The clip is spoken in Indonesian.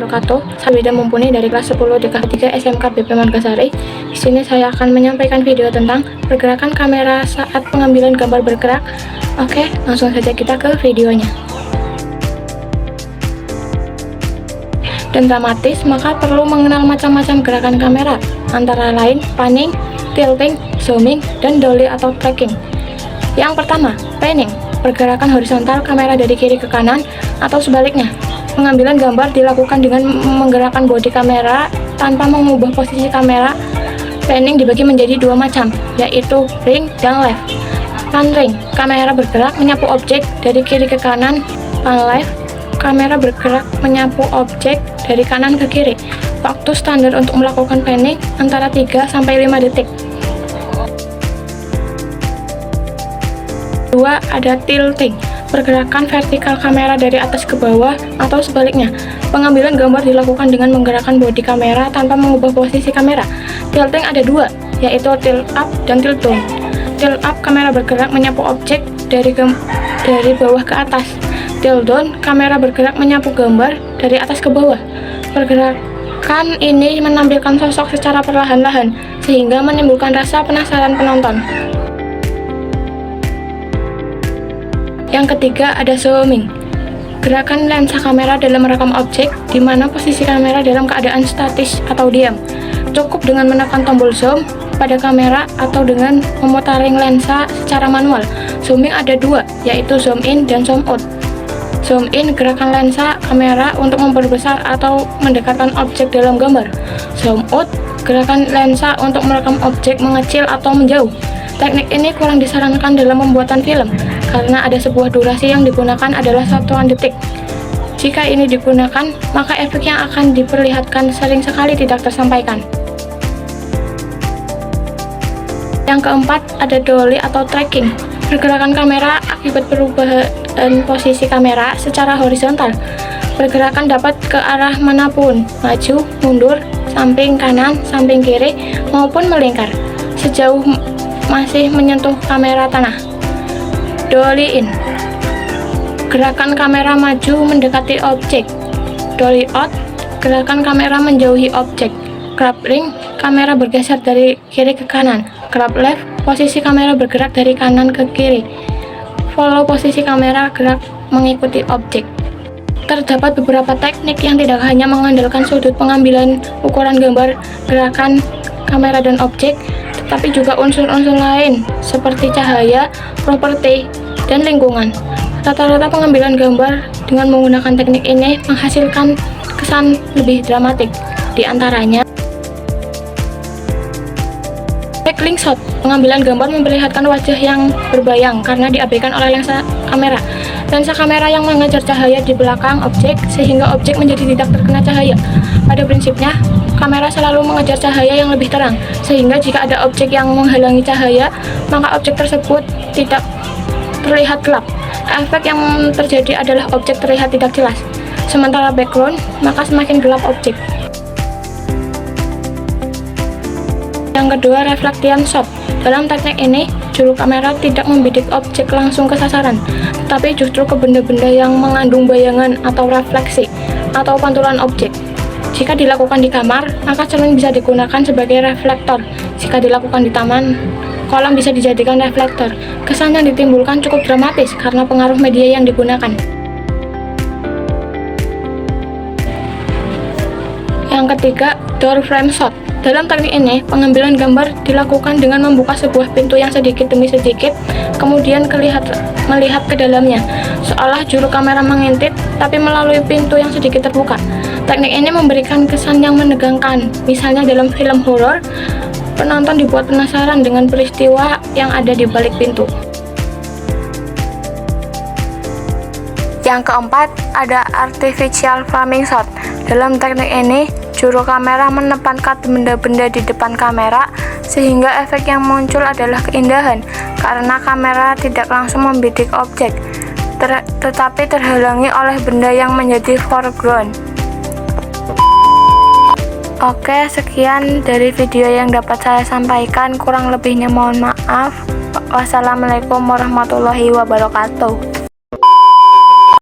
wabarakatuh. Saya Wida Mumpuni dari kelas 10 DKH 3 SMK BP Margasari. Di sini saya akan menyampaikan video tentang pergerakan kamera saat pengambilan gambar bergerak. Oke, langsung saja kita ke videonya. Dan dramatis, maka perlu mengenal macam-macam gerakan kamera, antara lain panning, tilting, zooming, dan dolly atau tracking. Yang pertama, panning, pergerakan horizontal kamera dari kiri ke kanan atau sebaliknya. Pengambilan gambar dilakukan dengan menggerakkan bodi kamera tanpa mengubah posisi kamera. Panning dibagi menjadi dua macam, yaitu ring dan left. Pan ring, kamera bergerak menyapu objek dari kiri ke kanan. Pan left, kamera bergerak menyapu objek dari kanan ke kiri. Waktu standar untuk melakukan panning antara 3-5 detik. 2. Ada tilting, pergerakan vertikal kamera dari atas ke bawah atau sebaliknya. Pengambilan gambar dilakukan dengan menggerakkan bodi kamera tanpa mengubah posisi kamera. Tilting ada dua, yaitu tilt up dan tilt down. Tilt up, kamera bergerak menyapu objek dari bawah ke atas. Tilt down, kamera bergerak menyapu gambar dari atas ke bawah. Pergerakan ini menampilkan sosok secara perlahan-lahan, sehingga menimbulkan rasa penasaran penonton. Yang ketiga ada zooming, gerakan lensa kamera dalam merekam objek, di mana posisi kamera dalam keadaan statis atau diam. Cukup dengan menekan tombol zoom pada kamera atau dengan memutaring lensa secara manual. Zooming ada dua, yaitu zoom in dan zoom out. Zoom in, gerakan lensa kamera untuk memperbesar atau mendekatkan objek dalam gambar. Zoom out, gerakan lensa untuk merekam objek mengecil atau menjauh. Teknik ini kurang disarankan dalam pembuatan film, karena ada sebuah durasi yang digunakan adalah satuan detik. Jika ini digunakan, maka efek yang akan diperlihatkan sering sekali tidak tersampaikan. Yang keempat, ada dolly atau tracking, pergerakan kamera akibat perubahan posisi kamera secara horizontal. Pergerakan dapat ke arah manapun, maju, mundur, samping kanan, samping kiri, maupun melingkar, sejauh masih menyentuh kamera tanah. Dolly in, gerakan kamera maju mendekati objek. Dolly out, gerakan kamera menjauhi objek. Grab ring, kamera bergeser dari kiri ke kanan. Grab left, posisi kamera bergerak dari kanan ke kiri. Follow, posisi kamera gerak mengikuti objek. Terdapat beberapa teknik yang tidak hanya mengandalkan sudut pengambilan ukuran gambar, gerakan kamera dan objek, tapi juga unsur-unsur lain seperti cahaya, properti, dan lingkungan. Rata-rata pengambilan gambar dengan menggunakan teknik ini menghasilkan kesan lebih dramatik. Di antaranya, backlight shot, pengambilan gambar memperlihatkan wajah yang berbayang karena diabaikan oleh lensa kamera. Lensa kamera yang mengejar cahaya di belakang objek sehingga objek menjadi tidak terkena cahaya. Pada prinsipnya, kamera selalu mengejar cahaya yang lebih terang, sehingga jika ada objek yang menghalangi cahaya, maka objek tersebut tidak terlihat gelap. Efek yang terjadi adalah objek terlihat tidak jelas. Sementara background, maka semakin gelap objek. Yang kedua, reflection shot. Dalam teknik ini, juru kamera tidak membidik objek langsung ke sasaran, tetapi justru ke benda-benda yang mengandung bayangan atau refleksi, atau pantulan objek. Jika dilakukan di kamar, maka cermin bisa digunakan sebagai reflektor. Jika dilakukan di taman, kolam bisa dijadikan reflektor. Kesan yang ditimbulkan cukup dramatis karena pengaruh media yang digunakan. Yang ketiga, door frame shot. Dalam teknik ini, pengambilan gambar dilakukan dengan membuka sebuah pintu yang sedikit demi sedikit, kemudian melihat ke dalamnya, seolah juru kamera mengintip, tapi melalui pintu yang sedikit terbuka. Teknik ini memberikan kesan yang menegangkan. Misalnya dalam film horor, penonton dibuat penasaran dengan peristiwa yang ada di balik pintu. Yang keempat, ada artificial framing shot. Dalam teknik ini, juru kamera menempatkan benda-benda di depan kamera sehingga efek yang muncul adalah keindahan karena kamera tidak langsung membidik objek, tetapi terhalangi oleh benda yang menjadi foreground. Oke, sekian dari video yang dapat saya sampaikan. Kurang lebihnya mohon maaf. Wassalamualaikum warahmatullahi wabarakatuh.